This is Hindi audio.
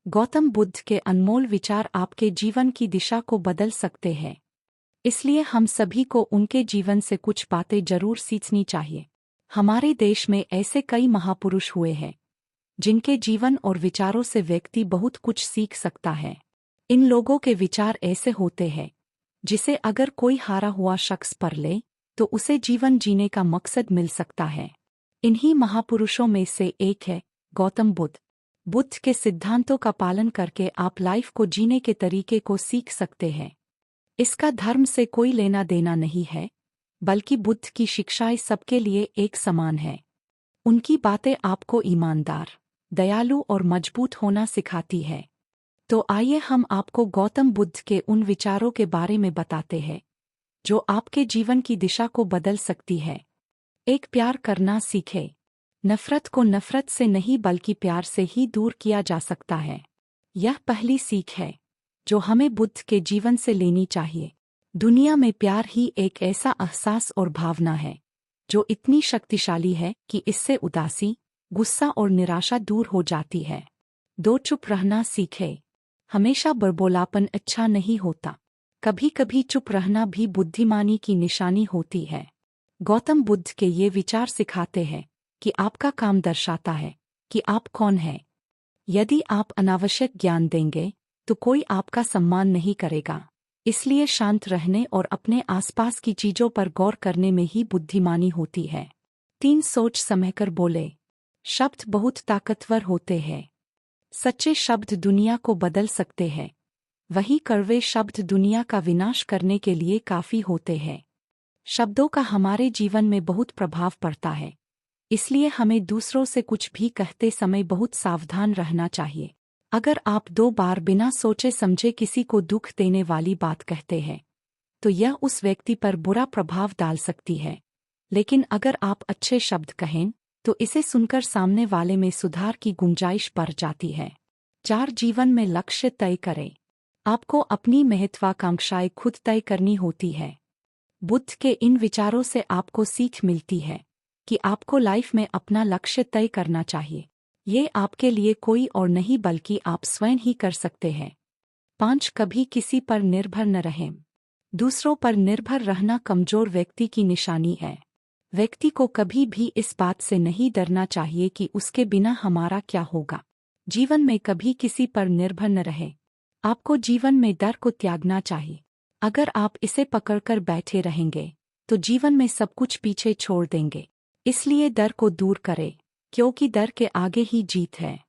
गौतम बुद्ध के अनमोल विचार आपके जीवन की दिशा को बदल सकते हैं। इसलिए हम सभी को उनके जीवन से कुछ बातें जरूर सीखनी चाहिए। हमारे देश में ऐसे कई महापुरुष हुए हैं जिनके जीवन और विचारों से व्यक्ति बहुत कुछ सीख सकता है। इन लोगों के विचार ऐसे होते हैं जिसे अगर कोई हारा हुआ शख्स पढ़ ले तो उसे जीवन जीने का मकसद मिल सकता है। इन्हीं महापुरुषों में से एक है गौतम बुद्ध। बुद्ध के सिद्धांतों का पालन करके आप लाइफ को जीने के तरीके को सीख सकते हैं। इसका धर्म से कोई लेना देना नहीं है, बल्कि बुद्ध की शिक्षाएं सबके लिए एक समान है। उनकी बातें आपको ईमानदार, दयालु और मजबूत होना सिखाती है। तो आइए हम आपको गौतम बुद्ध के उन विचारों के बारे में बताते हैं जो आपके जीवन की दिशा को बदल सकती है। एक, प्यार करना सीखें। नफरत को नफरत से नहीं बल्कि प्यार से ही दूर किया जा सकता है। यह पहली सीख है जो हमें बुद्ध के जीवन से लेनी चाहिए। दुनिया में प्यार ही एक ऐसा एहसास और भावना है जो इतनी शक्तिशाली है कि इससे उदासी, गुस्सा और निराशा दूर हो जाती है। 2, चुप रहना सीखें। हमेशा बड़बोलापन अच्छा नहीं होता। कभी कभी चुप रहना भी बुद्धिमानी की निशानी होती है। गौतम बुद्ध के ये विचार सिखाते हैं कि आपका काम दर्शाता है कि आप कौन हैं। यदि आप अनावश्यक ज्ञान देंगे तो कोई आपका सम्मान नहीं करेगा। इसलिए शांत रहने और अपने आसपास की चीजों पर गौर करने में ही बुद्धिमानी होती है। 3, सोच समझकर बोले। शब्द बहुत ताकतवर होते हैं। सच्चे शब्द दुनिया को बदल सकते हैं, वहीं कड़वे शब्द दुनिया का विनाश करने के लिए काफी होते हैं। शब्दों का हमारे जीवन में बहुत प्रभाव पड़ता है, इसलिए हमें दूसरों से कुछ भी कहते समय बहुत सावधान रहना चाहिए। अगर आप 2 बार बिना सोचे समझे किसी को दुख देने वाली बात कहते हैं तो यह उस व्यक्ति पर बुरा प्रभाव डाल सकती है। लेकिन अगर आप अच्छे शब्द कहें तो इसे सुनकर सामने वाले में सुधार की गुंजाइश बढ़ जाती है। 4, जीवन में लक्ष्य तय करें। आपको अपनी महत्वाकांक्षाएं खुद तय करनी होती है। बुद्ध के इन विचारों से आपको सीख मिलती है कि आपको लाइफ में अपना लक्ष्य तय करना चाहिए। ये आपके लिए कोई और नहीं बल्कि आप स्वयं ही कर सकते हैं। 5, कभी किसी पर निर्भर न रहें। दूसरों पर निर्भर रहना कमजोर व्यक्ति की निशानी है। व्यक्ति को कभी भी इस बात से नहीं डरना चाहिए कि उसके बिना हमारा क्या होगा। जीवन में कभी किसी पर निर्भर न रहे। आपको जीवन में डर को त्यागना चाहिए। अगर आप इसे पकड़कर बैठे रहेंगे तो जीवन में सब कुछ पीछे छोड़ देंगे। इसलिए डर को दूर करें, क्योंकि डर के आगे ही जीत है।